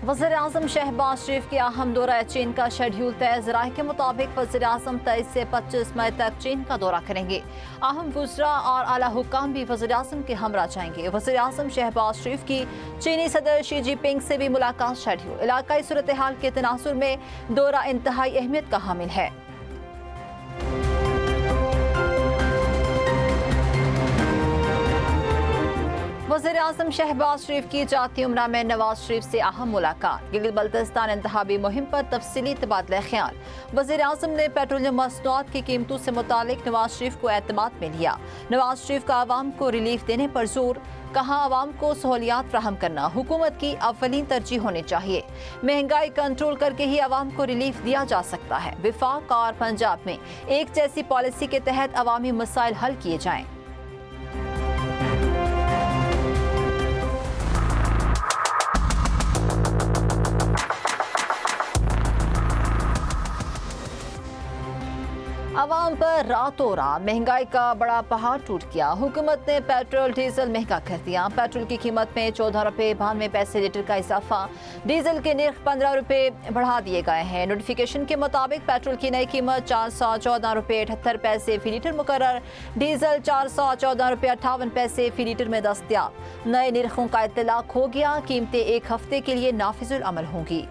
वज़ीर-ए-आज़म शहबाज शरीफ के अहम दौरा चीन का शेड्यूल तय। ज़राए के मुताबिक वज़ीर-ए-आज़म 23 से 25 मई तक चीन का दौरा करेंगे। अहम वुज़रा और आला हुक्काम भी वज़ीर-ए-आज़म के हमरा जाएंगे। वज़ीर-ए-आज़म शहबाज शरीफ की चीनी सदर शी जिनपिंग से भी मुलाकात शेड्यूल। इलाकाई सूरत हाल के तनासुर में दौरा इंतहाई अहमियत का हामिल है। वज़ीर-ए-आज़म शहबाज शरीफ की जाती उमरा में नवाज शरीफ से अहम मुलाकात। गिलगित बल्तिस्तान इंतखाबी मुहिम पर तफसीली तबादला ख्याल। वज़ीर-ए-आज़म ने पेट्रोलियम मसनूआत की कीमतों से मुतालिक नवाज शरीफ को एतमाद में लिया। नवाज शरीफ का आवाम को रिलीफ देने पर जोर। कहा आवाम को सहूलियात फराहम करना हुकूमत की अव्वलीन तरजीह होनी चाहिए। महंगाई कंट्रोल करके ही आवाम को रिलीफ दिया जा सकता है। विफाक और पंजाब में एक जैसी पॉलिसी के तहत अवामी मसाइल हल किए जाएं। अवाम पर रातों रात महंगाई का बड़ा पहाड़ टूट गया। हुकूमत ने पेट्रोल डीजल महंगा कर दिया। पेट्रोल की कीमत में 14 रुपये 92 पैसे लीटर का इजाफा। डीजल के नर्ख 15 रुपये बढ़ा दिए गए हैं। नोटिफिकेशन के मुताबिक पेट्रोल की नई कीमत 414 रुपये 78 पैसे फी लीटर मुकर्रर। डीजल 414 रुपये 58 पैसे फी लीटर में दस्तयाब। नए नर्खों का इत्तलाक हो गया। कीमतें एक हफ्ते के लिए नाफिजुल अमल होंगी।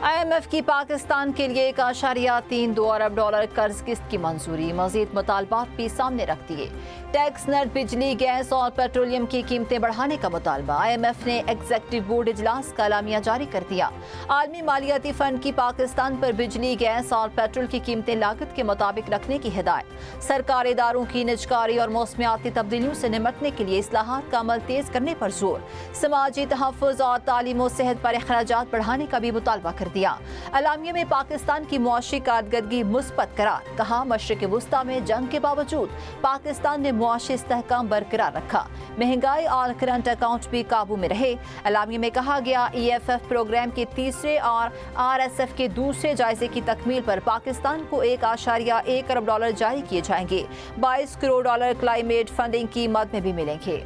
IMF की पाकिस्तान के लिए 1.32 अरब डॉलर कर्ज किस्त की मंजूरी। मजीद मुतालबात भी सामने रख दिए। टैक्स नट, बिजली, गैस और पेट्रोलियम की कीमतें बढ़ाने का मुतालबा। IMF ने एग्जीक्यूटिव बोर्ड इजलास का एलामिया जारी कर दिया। आलमी मालियाती फंड की पाकिस्तान पर बिजली, गैस और पेट्रोल की कीमतें लागत के मुताबिक रखने की हिदायत। सरकारी इदारों की निजकारी और मौसमियाती तब्दीलियों से निमटने के लिए इस्लाहात का अमल तेज करने पर जोर। समाजी तहफ़्फ़ुज़ और तालीम और सेहत पर अखराजात बढ़ाने का भी मुतालबा कर दिया। एलामिया में पाकिस्तान की मुआशी कारकर्दगी मुस्बत करार। कहा मशरिक़ वुस्ता में जंग के बावजूद पाकिस्तान ने मुआशी इस्तेहकाम बरकरार रखा। महंगाई और करंट अकाउंट भी काबू में रहे। एलामिया में कहा गया EFF प्रोग्राम के तीसरे और RSF के दूसरे जायजे की तकमील पर पाकिस्तान को 1.1 अरब डॉलर जारी किए जाएंगे। 22 करोड़ डॉलर क्लाइमेट फंडिंग की मद में भी मिलेंगे।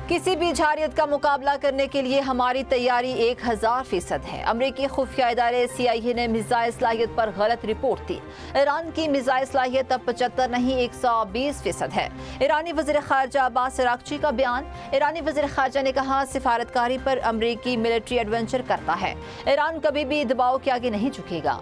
किसी भी जारियत का मुकाबला करने के लिए हमारी तैयारी 1000% है। अमरीकी खुफिया इदारे CIA ने मिसाइल सलाहियत पर गलत रिपोर्ट दी। ईरान की मिसाइल सलाहियत अब 75 नहीं 120% है। ईरानी वज़ीर ख़ारजा अब्बास अराग़ची का बयान। ईरानी वज़ीर ख़ारजा ने कहा सिफारतकारी पर अमरीकी मिलिट्री एडवेंचर करता है। ईरान कभी भी दबाव के आगे नहीं झुकेगा।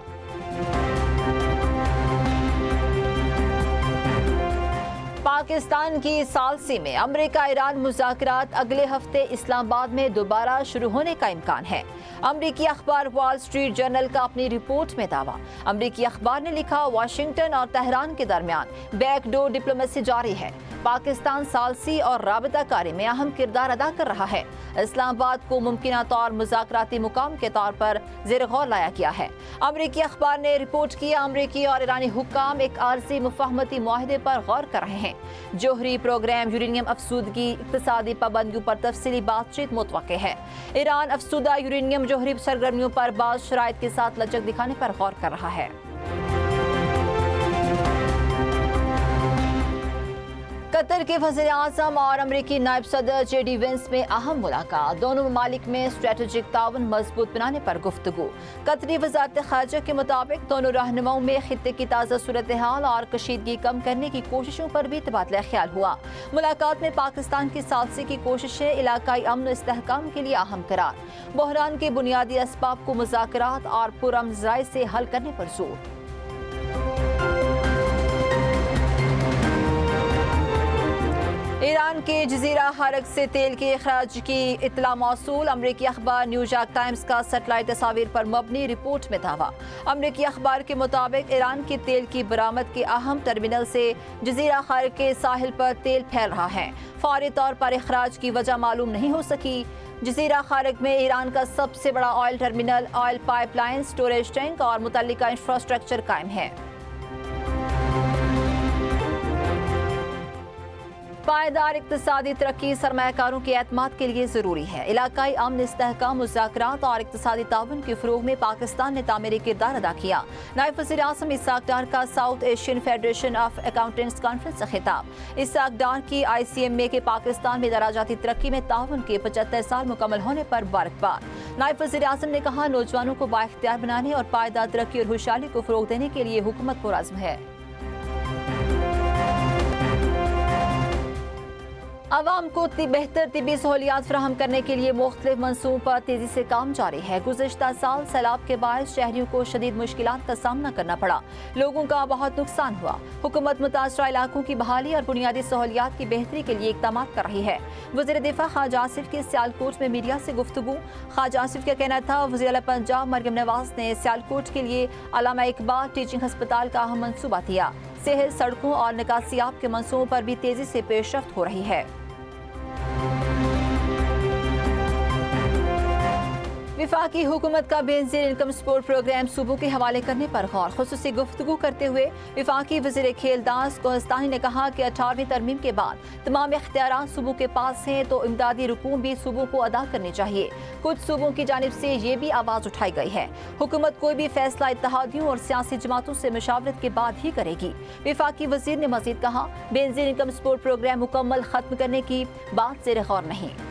पाकिस्तान की सालसी में अमेरिका ईरान मुज़ाकरात अगले हफ्ते इस्लामाबाद में दोबारा शुरू होने का इम्कान है। अमरीकी अखबार वॉल स्ट्रीट जर्नल का अपनी रिपोर्ट में दावा। अमरीकी अखबार ने लिखा वाशिंगटन और तेहरान के दरमियान बैकडोर डिप्लोमेसी जारी है। पाकिस्तान सालसी और राबताकारी में अहम किरदार अदा कर रहा है। इस्लामाबाद को मुमकिना तौर मुज़ाकराती मुकाम के तौर पर ज़ेर गौर लाया गया है। अमरीकी अखबार ने रिपोर्ट किया अमरीकी और ईरानी हुक्काम एक आर्जी मुफाहमती मुआहदे पर गौर कर रहे हैं। जोहरी प्रोग्राम, यूरेनियम अफसूदगी, इक़्तिसादी पाबंदियों पर तफसीली बातचीत मुतवक्के है। ईरान अफसूदा यूरेनियम जोहरी सरगर्मियों पर बाज़ शराइत के साथ लचक दिखाने पर गौर कर रहा है। कतर के वज़ीर-ए-आज़म और अमरीकी नायब सदर JD वेंस में अहम मुलाकात। दोनों ममालिक में स्ट्रेटेजिक ताउन मजबूत बनाने पर गुफ्तगू। कतरी वज़ारत ख़ारजा के मुताबिक दोनों रहनुमाओं में खित्ते की ताज़ा सूरत हाल और कशीदगी कम करने की कोशिशों पर भी तबादला ख्याल हुआ। मुलाकात में पाकिस्तान की सालसी की कोशिशें इलाकाई अमन और इस्तेहकाम के लिए अहम करार। बहरान के बुनियादी असबाब को मुज़ाकरात और पुरअमन ज़राए से हल करने पर जोर। ईरान के जजीरा खारक से तेल के अखराज की इत्तला मौसूल। अमरीकी अखबार न्यूयॉर्क टाइम्स का सेटेलाइट तस्वीर पर मबनी रिपोर्ट में दावा। अमरीकी अखबार के मुताबिक ईरान के तेल की बरामद के अहम टर्मिनल से जजीरा खारक के साहिल पर तेल फैल रहा है। फौरी तौर पर अखराज की वजह मालूम नहीं हो सकी। जजीरा खारक में ईरान का सबसे बड़ा oil terminal, oil pipeline, storage tank और मुतल्लिका इंफ्रास्ट्रक्चर कायम है। پائیدار اقتصادی ترقی سرمایہ کاروں کے اعتماد کے لیے ضروری ہے۔ علاقائی امن، استحکام، مذاکرات اور اقتصادی تعاون کے فروغ میں پاکستان نے تعمیری کردار ادا کیا۔ نائب وزیر اعظم اسحاق ڈار کا south Asian federation of accountants conference سے خطاب۔ اسحاق ڈار کی ICMA کے پاکستان میں دراجاتی ترقی میں تعاون کے 75 سال مکمل ہونے پر مبارکباد۔ نائب وزیر اعظم نے کہا، نوجوانوں کو بااختیار بنانے اور پائیدار ترقی اور خوشحالی کو فروغ دینے کے لیے حکومت پرعزم ہے۔ عوام کو بہتر طبی سہولیات فراہم کرنے کے لیے مختلف منصوبوں پر تیزی سے کام جاری ہے۔ گزشتہ سال سیلاب کے باعث شہریوں کو شدید مشکلات کا سامنا کرنا پڑا، لوگوں کا بہت نقصان ہوا۔ حکومت متاثرہ علاقوں کی بحالی اور بنیادی سہولیات کی بہتری کے لیے اقدامات کر رہی ہے۔ وزیر دفاع خواجہ آصف کی سیالکوٹ میں میڈیا سے گفتگو۔ خواجہ آصف کا کہنا تھا، وزیر اعلیٰ پنجاب مریم نواز نے سیالکوٹ کے لیے علامہ اقبال ٹیچنگ ہسپتال کا اہم منصوبہ دیا۔ صحت، سڑکوں اور نکاسیاب کے منصوبوں پر بھی تیزی سے پیش رفت ہو رہی ہے۔ وفاقی حکومت کا بینظیر انکم سپورٹ پروگرام صوبوں کے حوالے کرنے پر غور۔ خصوصی گفتگو کرتے ہوئے وفاقی وزیر کھیل داس کوہستانی نے کہا کہ 18ویں ترمیم کے بعد تمام اختیارات صوبوں کے پاس ہیں تو امدادی رقوم بھی صوبوں کو ادا کرنی چاہیے۔ کچھ صوبوں کی جانب سے یہ بھی آواز اٹھائی گئی ہے، حکومت کوئی بھی فیصلہ اتحادیوں اور سیاسی جماعتوں سے مشاورت کے بعد ہی کرے گی۔ وفاقی وزیر نے مزید کہا، بینظیر انکم سپورٹ پروگرام مکمل ختم کرنے کی بات زیر غور نہیں۔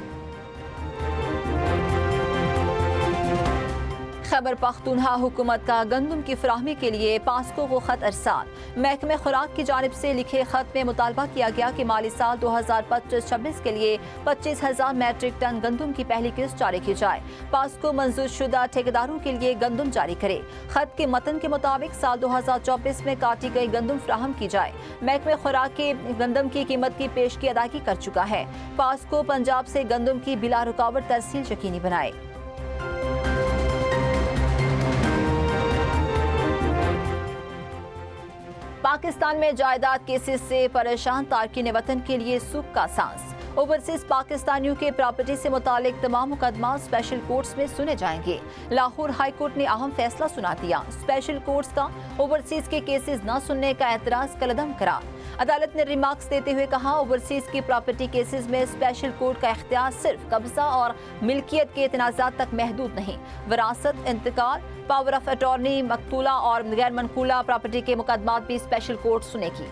خیبر پختونخوا حکومت کا گندم کی فراہمی کے لیے پاسکو کو خط ارسال۔ محکمہ خوراک کی جانب سے لکھے خط میں مطالبہ کیا گیا کہ مالی سال 2025-26 کے لیے 25,000 میٹرک ٹن گندم کی پہلی قسط جاری کی جائے۔ پاسکو منظور شدہ ٹھیکیداروں کے لیے گندم جاری کرے۔ خط کے متن کے مطابق سال 2024 میں کاٹی گئی گندم فراہم کی جائے۔ محکمہ خوراک کے گندم کی قیمت کی پیشگی ادائیگی کر چکا ہے۔ پاسکو پنجاب سے گندم کی بلا رکاوٹ ترسیل یقینی بنائے۔ پاکستان میں جائیداد کیسز سے پریشان تارکین وطن کے لیے سکھ کا سانس۔ اوورسیز پاکستانیوں کے پراپرٹی سے متعلق تمام مقدمات اسپیشل کورٹس میں سنے جائیں گے۔ لاہور ہائی کورٹ نے اہم فیصلہ سنا دیا، اسپیشل کورٹس کا اوورسیز کے کیسز نہ سننے کا اعتراض کالعدم قرار۔ عدالت نے ریمارکس دیتے ہوئے کہا، اوورسیز کی پراپرٹی کیسز میں اسپیشل کورٹ کا اختیار صرف قبضہ اور ملکیت کے تنازعات تک محدود نہیں، وراثت، انتقال، پاور آف اٹارنی، مقتولہ اور غیر منقولہ پراپرٹی کے مقدمات بھی اسپیشل کورٹ سنے گی۔